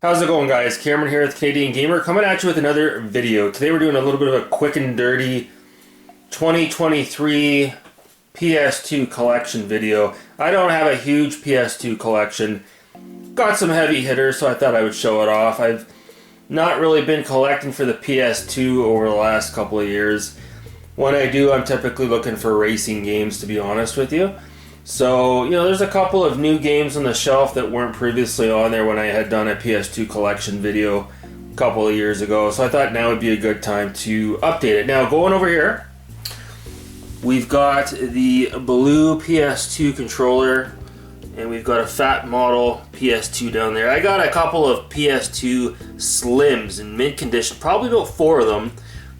How's it going, guys? Cameron here with Canadian Gamer, coming at you with another video. Today we're doing a little bit of a quick and dirty 2023 PS2 collection video. I don't have a huge PS2 collection. Got some heavy hitters, so I thought I would show it off. I've not really been collecting for the PS2 over the last couple of years. When I do, I'm typically looking for racing games, to be honest with you. So, there's a couple of new games on the shelf that weren't previously on there when I had done a PS2 collection video a couple of years ago. So I thought now would be a good time to update it. Now, going over here, we've got the blue PS2 controller, and we've got a fat model PS2 down there. I got a couple of PS2 Slims in mint condition, probably about 4 of them,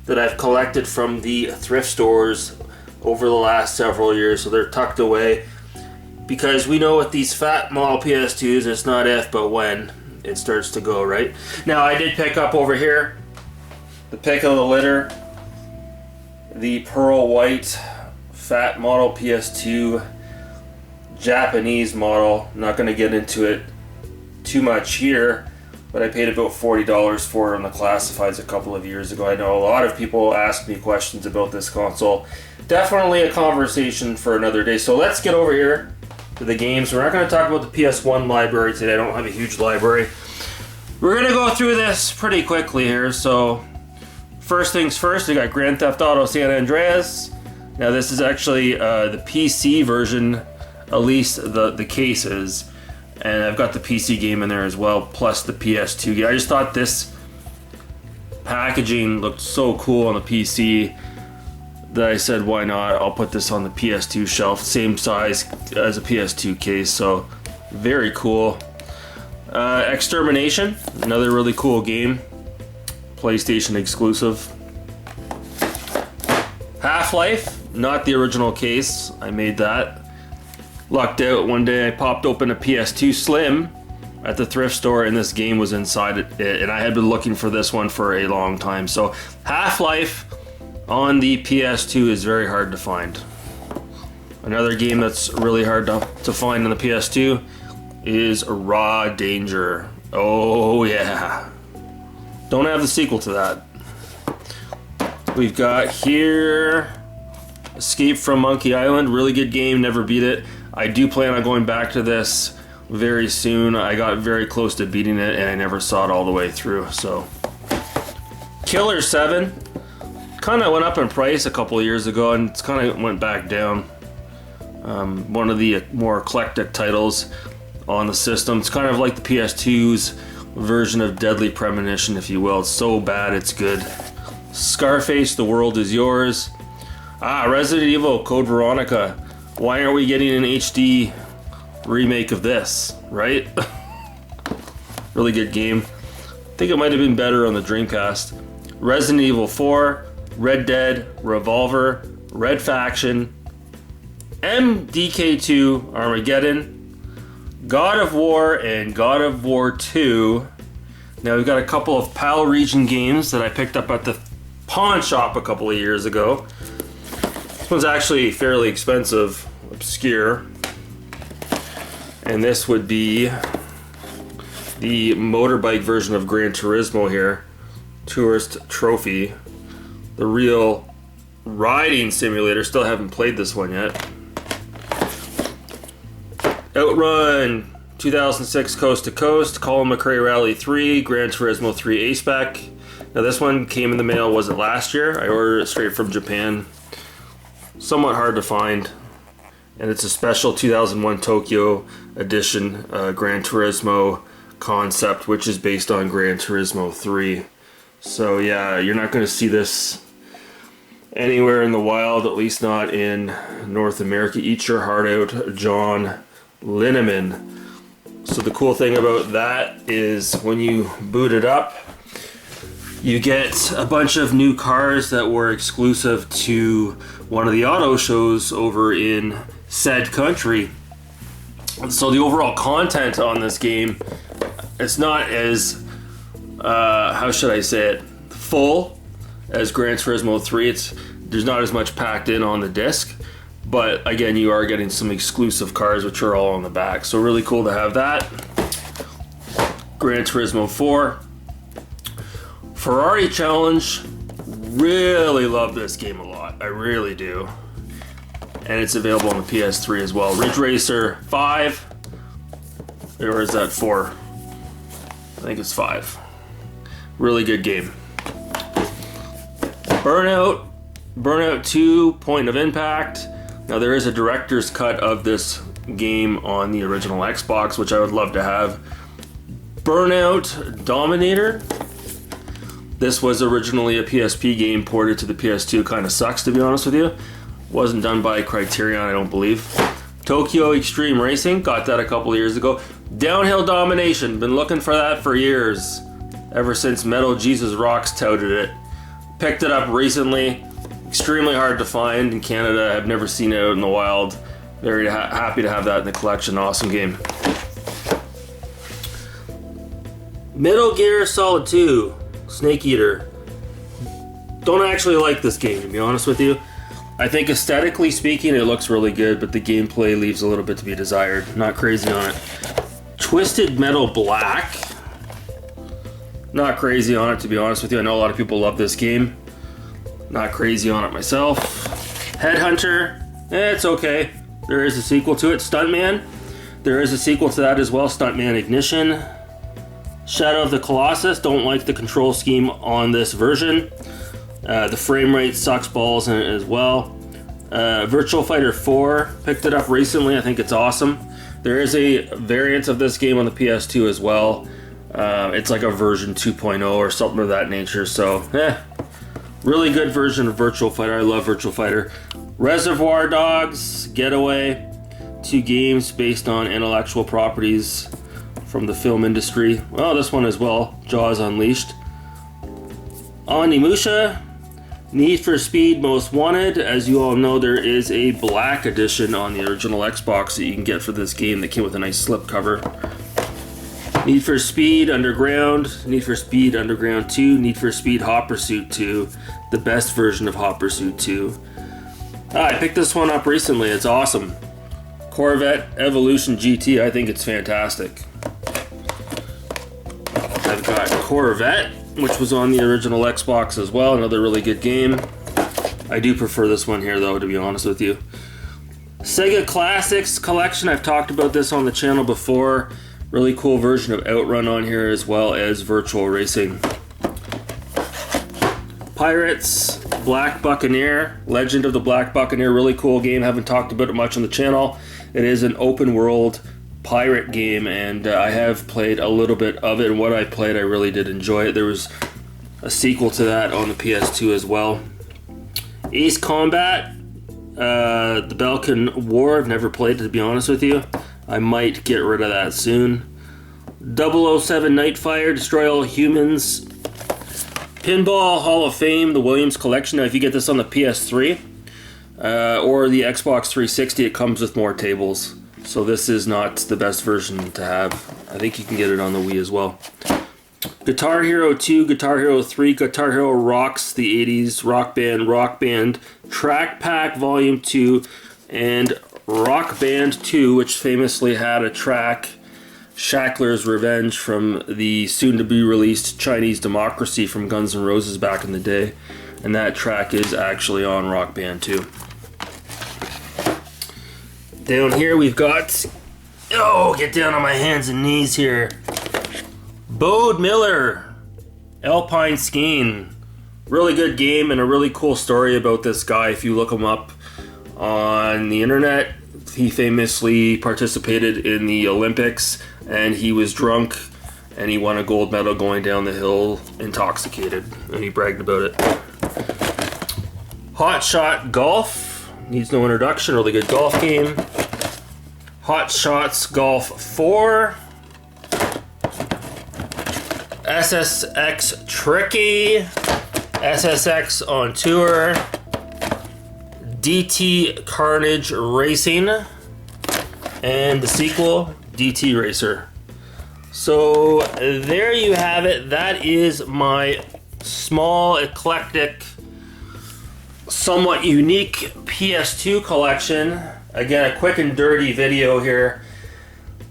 that I've collected from the thrift stores over the last several years. So they're tucked away, because we know with these fat model PS2s, it's not if but when it starts to go, right? Now, I did pick up over here the pick of the litter, the pearl white fat model PS2 Japanese model. I'm not going to get into it too much here, but I paid about $40 for it on the classifieds a couple of years ago. I know a lot of people ask me questions about this console. Definitely a conversation for another day. So let's get over here to the games. We're not going to talk about the PS1 library today. I don't have a huge library. We're going to go through this pretty quickly here. So first things first, we got Grand Theft Auto San Andreas. Now this is actually the PC version, at least the case is. And I've got the PC game in there as well, plus the PS2 game. I just thought this packaging looked so cool on the PC that I said, why not? I'll put this on the PS2 shelf, same size as a PS2 case, so very cool. Extermination, another really cool game, PlayStation exclusive. Half-Life, not the original case, I made that. Lucked out one day, I popped open a PS2 Slim at the thrift store, and this game was inside it, and I had been looking for this one for a long time. So Half-Life on the PS2 is very hard to find. Another game that's really hard to find on the PS2 is Raw Danger. Oh yeah. Don't have the sequel to that. We've got here Escape from Monkey Island. Really good game, never beat it. I do plan on going back to this very soon. I got very close to beating it and I never saw it all the way through. So Killer 7 kind of went up in price a couple of years ago, and it's kind of went back down. One of the more eclectic titles on the system. It's kind of like the PS2's version of Deadly Premonition, if you will. It's so bad it's good. Scarface, The World Is Yours. Resident Evil Code Veronica. Why aren't we getting an HD remake of this, right? Really good game. I think it might have been better on the Dreamcast. Resident Evil 4, Red Dead, Revolver, Red Faction, MDK2, Armageddon, God of War, and God of War 2. Now we've got a couple of PAL region games that I picked up at the pawn shop a couple of years ago. This one's actually fairly expensive, obscure. And this would be the motorbike version of Gran Turismo here. Tourist Trophy. The real riding simulator. Still haven't played this one yet. Outrun 2006 Coast to Coast, Colin McRae Rally 3, Gran Turismo 3 A-Spec. Now this one came in the mail, was it last year? I ordered it straight from Japan. Somewhat hard to find. And it's a special 2001 Tokyo edition Gran Turismo concept, which is based on Gran Turismo 3. So yeah, you're not going to see this anywhere in the wild, at least not in North America. Eat your heart out, John Linneman. So the cool thing about that is when you boot it up, you get a bunch of new cars that were exclusive to one of the auto shows over in said country. So the overall content on this game, it's not as how should I say it, full as Gran Turismo 3. There's not as much packed in on the disc, but again, you are getting some exclusive cars which are all on the back, so really cool to have that. Gran Turismo 4. Ferrari Challenge. Really love this game a lot. I really do. And it's available on the PS3 as well. Ridge Racer 5. Or is that 4? I think it's 5. Really good game. Burnout 2, Point of Impact. Now there is a director's cut of this game on the original Xbox, which I would love to have. Burnout Dominator. This was originally a PSP game ported to the PS2. Kind of sucks, to be honest with you. Wasn't done by Criterion, I don't believe. Tokyo Extreme Racing. Got that a couple of years ago. Downhill Domination. Been looking for that for years. Ever since Metal Jesus Rocks touted it. Picked it up recently. Extremely hard to find in Canada. I've never seen it out in the wild. Very happy to have that in the collection. Awesome game. Metal Gear Solid 2. Snake Eater. Don't actually like this game, to be honest with you. I think aesthetically speaking it looks really good, but the gameplay leaves a little bit to be desired. Not crazy on it. Twisted Metal Black. Not crazy on it, to be honest with you. I know a lot of people love this game. Not crazy on it myself. Headhunter. It's okay. There is a sequel to it. Stuntman. There is a sequel to that as well. Stuntman Ignition. Shadow of the Colossus. Don't like the control scheme on this version. The frame rate sucks balls in it as well. Virtual Fighter 4. Picked it up recently. I think it's awesome. There is a variant of this game on the PS2 as well. It's like a version 2.0 or something of that nature. So, really good version of Virtual Fighter. I love Virtual Fighter. Reservoir Dogs, Getaway. 2 games based on intellectual properties from the film industry. Well, this one as well. Jaws Unleashed. Onimusha. Need for Speed Most Wanted. As you all know, there is a black edition on the original Xbox that you can get for this game that came with a nice slipcover. Need for Speed Underground, Need for Speed Underground 2, Need for Speed Hot Pursuit 2, the best version of Hot Pursuit 2. I picked this one up recently, it's awesome. Corvette Evolution GT, I think it's fantastic. I've got Corvette, which was on the original Xbox as well, another really good game. I do prefer this one here though, to be honest with you. Sega Classics Collection, I've talked about this on the channel before. Really cool version of Outrun on here as well as Virtual Racing. Pirates, Black Buccaneer, Legend of the Black Buccaneer, really cool game. Haven't talked about it much on the channel. It is an open world pirate game and I have played a little bit of it, and what I played I really did enjoy it. There was a sequel to that on the PS2 as well. Ace Combat, the Balkan War, I've never played it, to be honest with you. I might get rid of that soon. 007 Nightfire, Destroy All Humans. Pinball Hall of Fame, the Williams Collection. Now, if you get this on the PS3 or the Xbox 360, it comes with more tables. So this is not the best version to have. I think you can get it on the Wii as well. Guitar Hero 2, Guitar Hero 3, Guitar Hero Rocks the 80s, Rock Band, Track Pack Volume 2, and Rock Band 2, which famously had a track, Shackler's Revenge, from the soon-to-be-released Chinese Democracy from Guns N' Roses back in the day. And that track is actually on Rock Band 2. Down here we've got... Oh, get down on my hands and knees here. Bode Miller, Alpine Skiing. Really good game and a really cool story about this guy if you look him up on the internet. He famously participated in the Olympics and he was drunk and he won a gold medal going down the hill intoxicated, and he bragged about it. Hot Shot Golf, needs no introduction, really good golf game. Hot Shots Golf 4. SSX Tricky. SSX on Tour. DT Carnage Racing. And the sequel, DT Racer. So there you have it. That is my small, eclectic, somewhat unique PS2 collection. Again, a quick and dirty video here.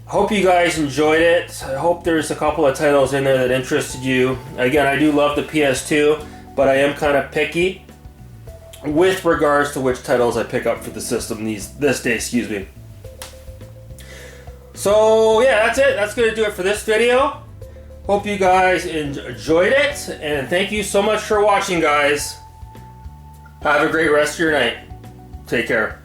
Hope you guys enjoyed it. I hope there's a couple of titles in there that interested you. Again, I do love the PS2, but I am kind of picky with regards to which titles I pick up for the system this day, excuse me. So yeah, that's it. That's going to do it for this video. Hope you guys enjoyed it, and thank you so much for watching, guys. Have a great rest of your night. Take care.